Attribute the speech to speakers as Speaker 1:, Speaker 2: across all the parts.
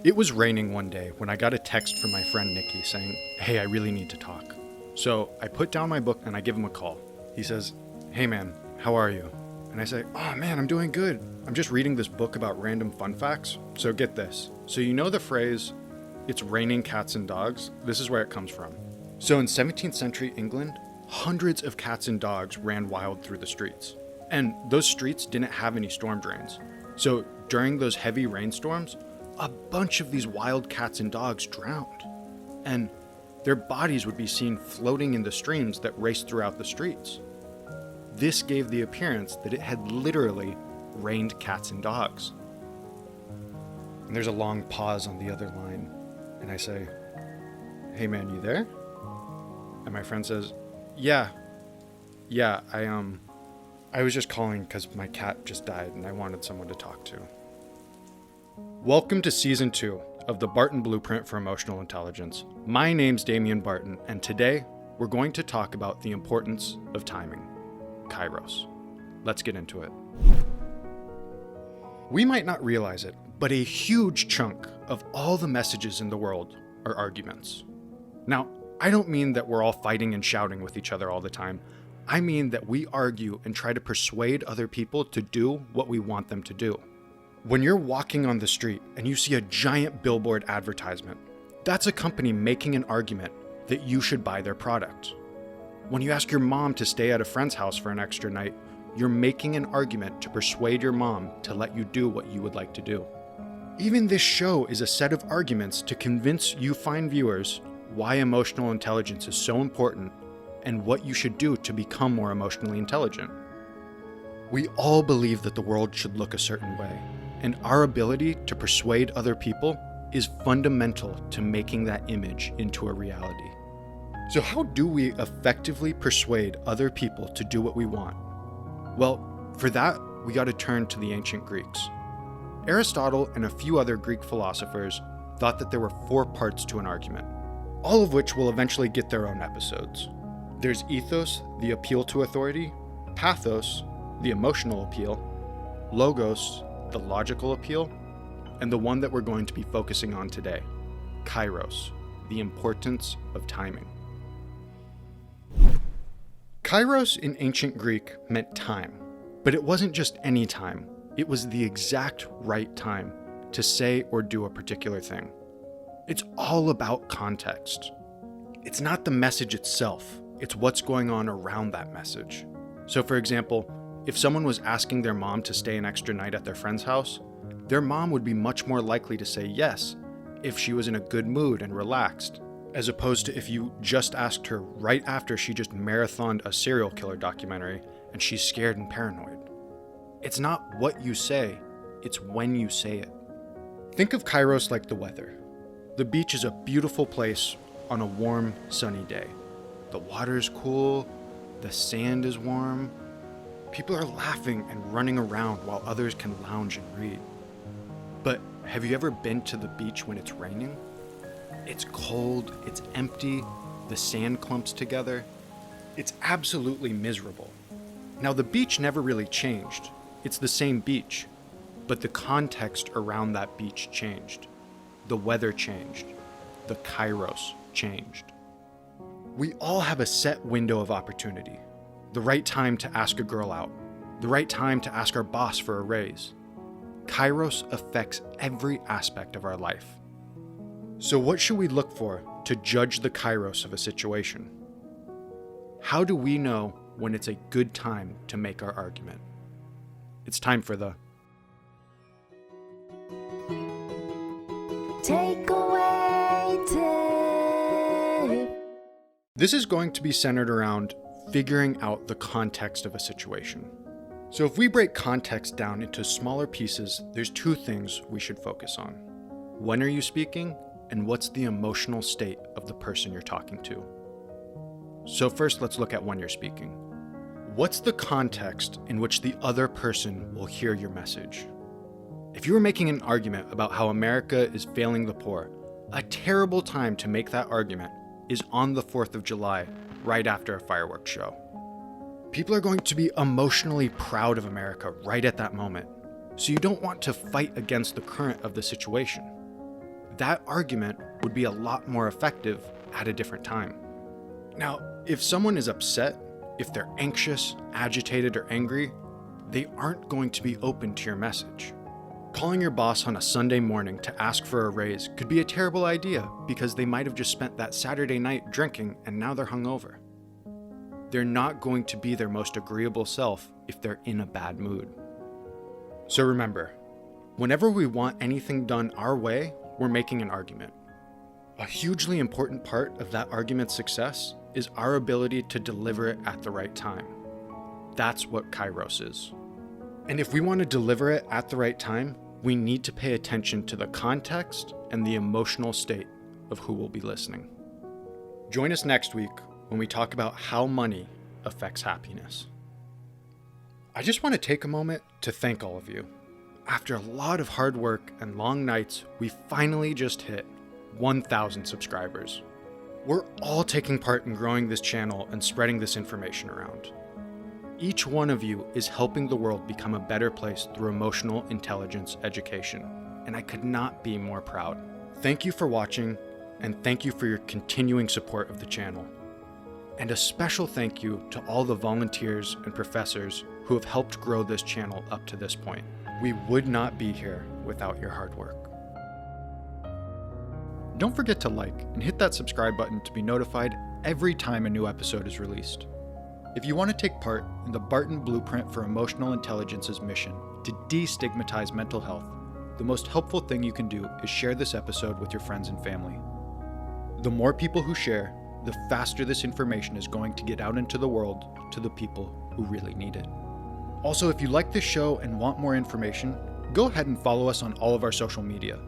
Speaker 1: It was raining one day when I got a text from my friend Nikki saying, "Hey, I really need to talk." So I put down my book and I give him a call. He says, "Hey man, how are you?" And I say, "Oh man, I'm doing good. I'm just reading this book about random fun facts. So get this. So you know the phrase, 'It's raining cats and dogs'? This is where it comes from. So in 17th century England, hundreds of cats and dogs ran wild through the streets. And those streets didn't have any storm drains. So during those heavy rainstorms, a bunch of these wild cats and dogs drowned. And their bodies would be seen floating in the streams that raced throughout the streets. This gave the appearance that it had literally rained cats and dogs." And there's a long pause on the other line. And I say, "Hey man, you there?" And my friend says, Yeah, I was just calling because my cat just died and I wanted someone to talk to." Welcome to Season 2 of the Barton Blueprint for Emotional Intelligence. My name's Damian Barton, and today we're going to talk about the importance of timing. Kairos. Let's get into it. We might not realize it, but a huge chunk of all the messages in the world are arguments. Now, I don't mean that we're all fighting and shouting with each other all the time. I mean that we argue and try to persuade other people to do what we want them to do. When you're walking on the street and you see a giant billboard advertisement, that's a company making an argument that you should buy their product. When you ask your mom to stay at a friend's house for an extra night, you're making an argument to persuade your mom to let you do what you would like to do. Even this show is a set of arguments to convince you fine viewers why emotional intelligence is so important and what you should do to become more emotionally intelligent. We all believe that the world should look a certain way, and our ability to persuade other people is fundamental to making that image into a reality. So how do we effectively persuade other people to do what we want? Well, for that, we got to turn to the ancient Greeks. Aristotle and a few other Greek philosophers thought that there were 4 parts to an argument, all of which will eventually get their own episodes. There's ethos, the appeal to authority; pathos, the emotional appeal; logos, the logical appeal; and the one that we're going to be focusing on today, Kairos, the importance of timing. Kairos in ancient Greek meant time, but it wasn't just any time. It was the exact right time to say or do a particular thing. It's all about context. It's not the message itself, it's what's going on around that message. So for example, if someone was asking their mom to stay an extra night at their friend's house, their mom would be much more likely to say yes if she was in a good mood and relaxed, as opposed to if you just asked her right after she just marathoned a serial killer documentary and she's scared and paranoid. It's not what you say, it's when you say it. Think of Kairos like the weather. The beach is a beautiful place on a warm, sunny day. The water is cool, the sand is warm. People are laughing and running around while others can lounge and read. But have you ever been to the beach when it's raining? It's cold, it's empty, the sand clumps together. It's absolutely miserable. Now the beach never really changed. It's the same beach, but the context around that beach changed. The weather changed. The Kairos changed. We all have a set window of opportunity. The right time to ask a girl out. The right time to ask our boss for a raise. Kairos affects every aspect of our life. So what should we look for to judge the Kairos of a situation? How do we know when it's a good time to make our argument? It's time for the Takeaway Tip. This is going to be centered around figuring out the context of a situation. So if we break context down into smaller pieces, there's 2 things we should focus on. When are you speaking, and what's the emotional state of the person you're talking to? So first, let's look at when you're speaking. What's the context in which the other person will hear your message? If you were making an argument about how America is failing the poor, a terrible time to make that argument is on the 4th of July, right after a fireworks show. People are going to be emotionally proud of America right at that moment, so you don't want to fight against the current of the situation. That argument would be a lot more effective at a different time. Now, if someone is upset, if they're anxious, agitated, or angry, they aren't going to be open to your message. Calling your boss on a Sunday morning to ask for a raise could be a terrible idea because they might have just spent that Saturday night drinking and now they're hungover. They're not going to be their most agreeable self if they're in a bad mood. So remember, whenever we want anything done our way, we're making an argument. A hugely important part of that argument's success is our ability to deliver it at the right time. That's what Kairos is. And if we want to deliver it at the right time, we need to pay attention to the context and the emotional state of who will be listening. Join us next week when we talk about how money affects happiness. I just want to take a moment to thank all of you. After a lot of hard work and long nights, we finally just hit 1,000 subscribers. We're all taking part in growing this channel and spreading this information around. Each one of you is helping the world become a better place through emotional intelligence education, and I could not be more proud. Thank you for watching, and thank you for your continuing support of the channel. And a special thank you to all the volunteers and professors who have helped grow this channel up to this point. We would not be here without your hard work. Don't forget to like and hit that subscribe button to be notified every time a new episode is released. If you want to take part in the Barton Blueprint for Emotional Intelligence's mission to destigmatize mental health, the most helpful thing you can do is share this episode with your friends and family. The more people who share, the faster this information is going to get out into the world to the people who really need it. Also, if you like this show and want more information, go ahead and follow us on all of our social media.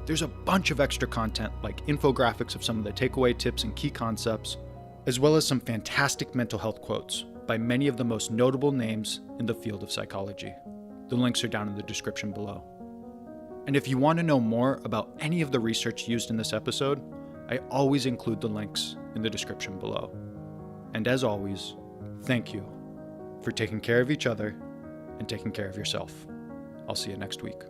Speaker 1: There's a bunch of extra content like infographics of some of the takeaway tips and key concepts, as well as some fantastic mental health quotes by many of the most notable names in the field of psychology. The links are down in the description below. And if you want to know more about any of the research used in this episode, I always include the links in the description below. And as always, thank you for taking care of each other and taking care of yourself. I'll see you next week.